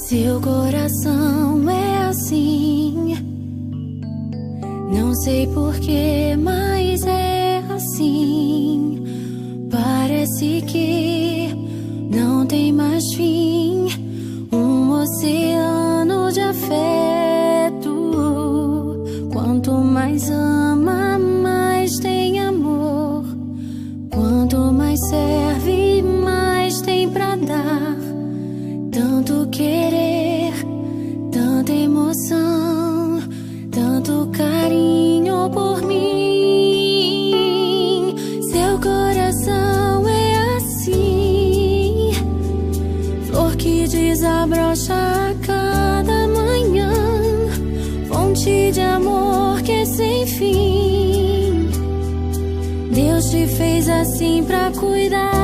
Seu coração é assim, não sei porquê, mas é assim. Parece que não tem mais fim, um oceano de afeto. Quanto mais ama, mais tem amor. Quanto mais serve, mais tem pra dar. Tanto querer, tanta emoção, tanto carinho por mim. Seu coração é assim, flor que desabrocha a cada manhã, fonte de amor que é sem fim. Deus te fez assim pra cuidar